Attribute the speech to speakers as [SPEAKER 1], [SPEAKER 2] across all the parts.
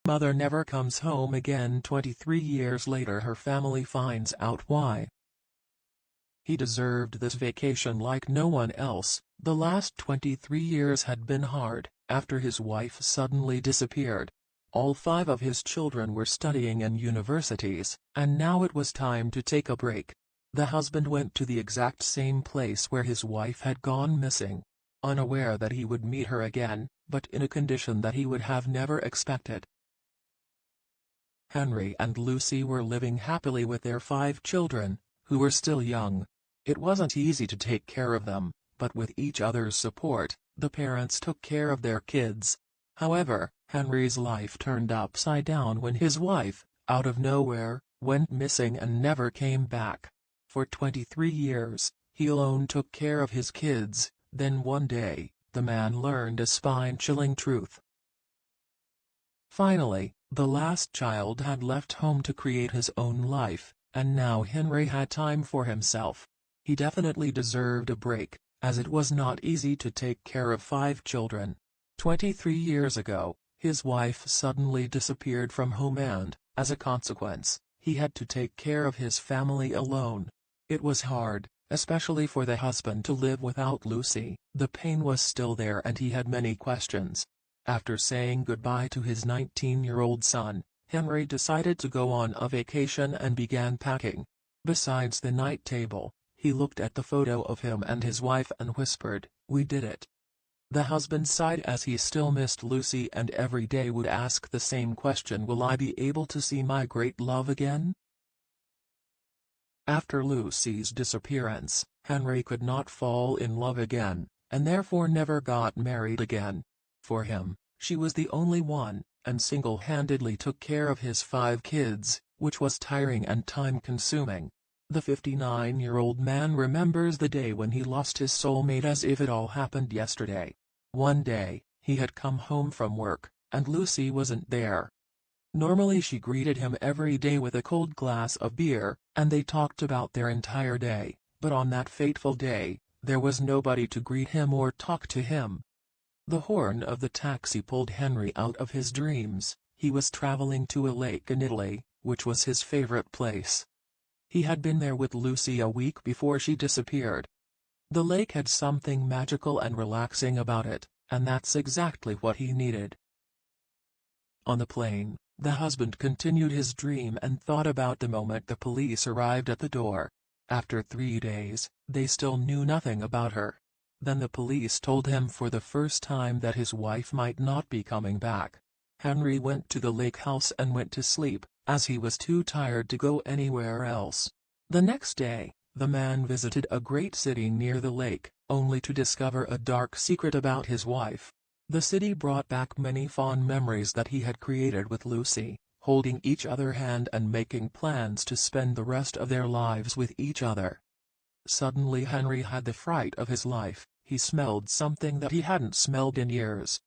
[SPEAKER 1] Mother never comes home again. 23 years later her family finds out why. He deserved this vacation like no one else. The last 23 years had been hard, after his wife suddenly disappeared. All 5 of his children were studying in universities, and now it was time to take a break. The husband went to the exact same place where his wife had gone missing, unaware that he would meet her again, but in a condition that he would have never expected. Henry and Lucy were living happily with their 5 children, who were still young. It wasn't easy to take care of them, but with each other's support, the parents took care of their kids. However, Henry's life turned upside down when his wife, out of nowhere, went missing and never came back. For 23 years, he alone took care of his kids. Then one day, the man learned a spine-chilling truth. Finally, the last child had left home to create his own life, and now Henry had time for himself. He definitely deserved a break, as it was not easy to take care of 5 children. 23 years ago, his wife suddenly disappeared from home and, as a consequence, he had to take care of his family alone. It was hard, especially for the husband to live without Lucy. The pain was still there and he had many questions. After saying goodbye to his 19-year-old son, Henry decided to go on a vacation and began packing. Besides the night table, he looked at the photo of him and his wife and whispered, "We did it." The husband sighed as he still missed Lucy and every day would ask the same question: will I be able to see my great love again? After Lucy's disappearance, Henry could not fall in love again, and therefore never got married again. For him, she was the only one, and single-handedly took care of his 5 kids, which was tiring and time-consuming. The 59-year-old man remembers the day when he lost his soulmate as if it all happened yesterday. One day, he had come home from work, and Lucy wasn't there. Normally she greeted him every day with a cold glass of beer, and they talked about their entire day, but on that fateful day, there was nobody to greet him or talk to him. The horn of the taxi pulled Henry out of his dreams. He was traveling to a lake in Italy, which was his favorite place. He had been there with Lucy a week before she disappeared. The lake had something magical and relaxing about it, and that's exactly what he needed. On the plane, the husband continued his dream and thought about the moment the police arrived at the door. After 3 days, they still knew nothing about her. Then the police told him for the first time that his wife might not be coming back. Henry went to the lake house and went to sleep, as he was too tired to go anywhere else. The next day, the man visited a great city near the lake, only to discover a dark secret about his wife. The city brought back many fond memories that he had created with Lucy, holding each other's hand and making plans to spend the rest of their lives with each other. Suddenly Henry had the fright of his life. He smelled something that he hadn't smelled in years.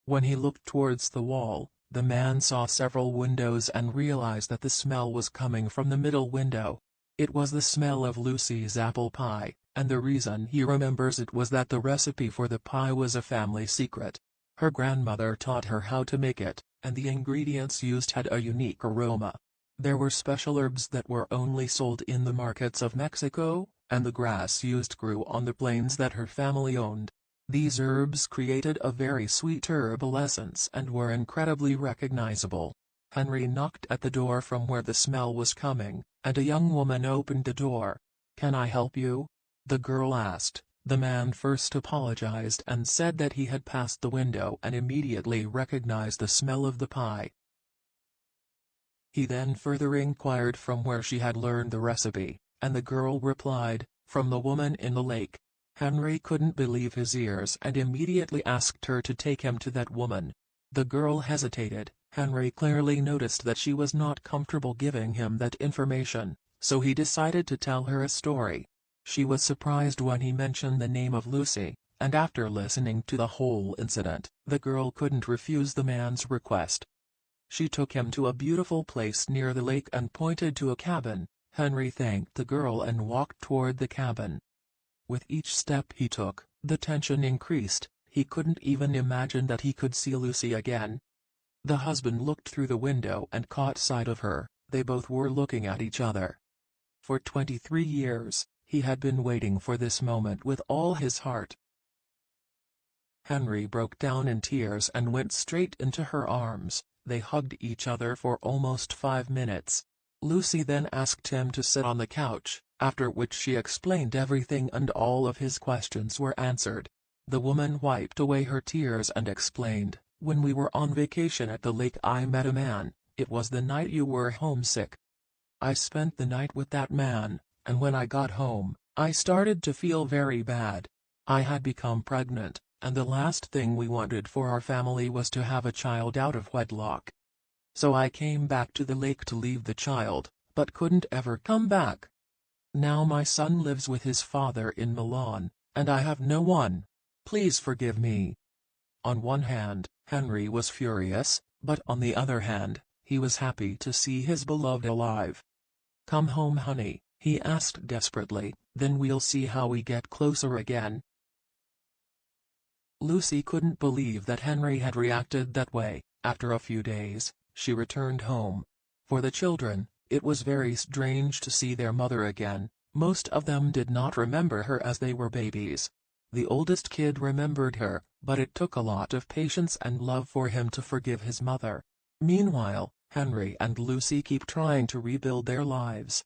[SPEAKER 1] When he looked towards the wall, the man saw several windows and realized that the smell was coming from the middle window. It was the smell of Lucy's apple pie, and the reason he remembers it was that the recipe for the pie was a family secret. Her grandmother taught her how to make it, and the ingredients used had a unique aroma. There were special herbs that were only sold in the markets of Mexico, and the grass used grew on the plains that her family owned. These herbs created a very sweet herbal essence and were incredibly recognizable. Henry knocked at the door from where the smell was coming, and a young woman opened the door. "Can I help you?" the girl asked. The man first apologized and said that he had passed the window and immediately recognized the smell of the pie. He then further inquired from where she had learned the recipe, and the girl replied, "From the woman in the lake." Henry couldn't believe his ears and immediately asked her to take him to that woman. The girl hesitated. Henry clearly noticed that she was not comfortable giving him that information, so he decided to tell her a story. She was surprised when he mentioned the name of Lucy, and after listening to the whole incident, the girl couldn't refuse the man's request. She took him to a beautiful place near the lake and pointed to a cabin. Henry thanked the girl and walked toward the cabin. With each step he took, the tension increased. He couldn't even imagine that he could see Lucy again. The husband looked through the window and caught sight of her. They both were looking at each other. For 23 years, he had been waiting for this moment with all his heart. Henry broke down in tears and went straight into her arms. They hugged each other for almost 5 minutes. Lucy then asked him to sit on the couch, after which she explained everything and all of his questions were answered. The woman wiped away her tears and explained, "When we were on vacation at the lake I met a man. It was the night you were homesick. I spent the night with that man, and when I got home, I started to feel very bad. I had become pregnant, and the last thing we wanted for our family was to have a child out of wedlock. So I came back to the lake to leave the child, but couldn't ever come back. Now my son lives with his father in Milan, and I have no one. Please forgive me." On one hand, Henry was furious, but on the other hand, he was happy to see his beloved alive. "Come home, honey," he asked desperately, "then we'll see how we get closer again." Lucy couldn't believe that Henry had reacted that way. After a few days, she returned home. For the children, it was very strange to see their mother again. Most of them did not remember her as they were babies. The oldest kid remembered her, but it took a lot of patience and love for him to forgive his mother. Meanwhile, Henry and Lucy keep trying to rebuild their lives.